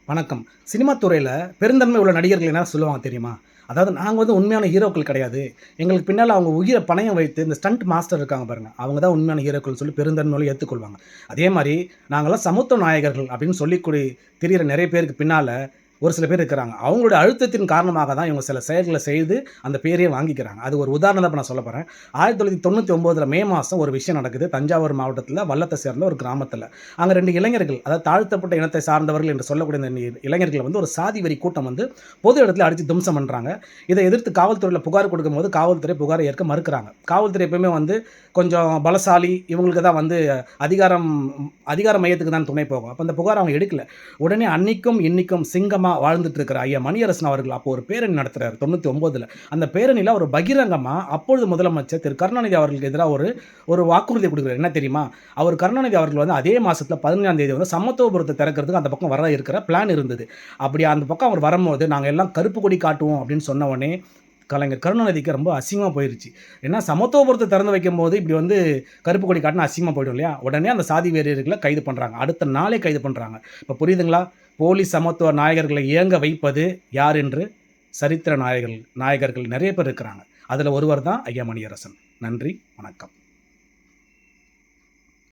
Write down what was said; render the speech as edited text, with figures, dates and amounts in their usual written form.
வணக்கம். சினிமா துறையில பெருந்தன்மை உள்ள நடிகர்கள் என்ன சொல்லுவாங்க தெரியுமா? அதாவது நாங்க உண்மையான ஹீரோக்கள் கிடையாது. எங்களுக்கு பின்னால அவங்க உயிர பணயம் வைத்து இந்த ஸ்டண்ட் மாஸ்டர் இருக்காங்க பாருங்க. அவங்க தான் உண்மையான ஹீரோக்கள்னு சொல்லி பெருந்தன்மையோட ஏத்துக்கொள்வாங்க. அதே மாரி நாங்கலாம் சமத்துவ நாயகர்கள் அப்படின்னு திரியிற நெறைய பேருக்கு பின்னால ஒரு சில பேர் இருக்கிறாங்க. அவங்களுடைய அழுத்தத்தின் காரணமாக தான் இவங்க சில செயல்கள செய்து அந்த பேரையே வாங்கிக்கிறாங்க. அது ஒரு உதாரணம் தான் இப்ப நான் சொல்லப் போறேன். 1999 மே மாசம் ஒரு விஷயம் நடக்குது. தஞ்சாவூர் மாவட்டத்தில வல்லத்த சேர்ந்த ஒரு கிராமத்தில. அங்க 2 இளைஞர்கள், அதாவது தாழ்த்தப்பட்ட இனத்தை சார்ந்தவர்கள் என்று சொல்லக்கூடிய இந்த இளைஞர்கள் ஒரு சாதி வெறி கூட்டம் பொது இடத்துல அடிச்சு தும்சம் பண்றாங்க. இதை எதிர்த்து காவல்துறையில புகார் கொடுக்கும்போது காவல்துறை புகாரை ஏற்க மறுக்கிறாங்க. காவல்துறை எப்பவுமே கொஞ்சம் பலசாலி, இவங்களுக்கு தான் அதிகாரம் அதிகார மையத்துக்கு தான் துணை போகும். அப்ப அந்த புகார அவங்க எடுக்கல. உடனே அன்னைக்கும் இன்னைக்கும் சிங்கமா வாழ்ந்துட்டு இருக்கிற ஐயா மணியரசன் அவர்கள் அப்போ ஒரு பேரணி நடத்துறாரு 99ல. அந்த பேரணியில அவர் பகிரங்கமா அப்பொழுது முதலமைச்சர் திரு கருணாநிதி அவர்களுக்கு எதிரா ஒரு வாக்குறுதி கொடுக்குறாரு. என்ன தெரியுமா? அவர் கருணாநிதி அவர்கள் அதே மாசத்துல 15ஆம் தேதி சமத்துவபுரத்தை திறக்கிறதுக்கு அந்த பக்கம் வர இருக்கிற பிளான் இருந்தது. அப்படி அந்த பக்கம் அவர் வரும்போது நாங்க எல்லாம் கருப்பு கொடி காட்டுவோம் அப்படின்னு சொன்ன உடனே கலைஞர் கருணாநிதிக்கு ரொம்ப அசிங்கமா போயிருச்சு. ஏன்னா சமத்துவபுரத்தை திறந்து வைக்கும்போது இப்படி கருப்பு கொடி காட்டினா அசிங்கமா போயிடும் இல்லையா? உடனே அந்த சாதி வெறியர்களை கைது பண்றாங்க. அடுத்த நாளே கைது பண்றாங்க. இப்ப புரியுதுங்களா? போலி சமத்துவ நாயகர்களை இயங்க வைப்பது யார் என்று சரித்திர நாயகர்கள் நிறைய பேர் இருக்கிறாங்க. அதுல ஒருவர் தான் ஐயா மணியரசன். நன்றி, வணக்கம்.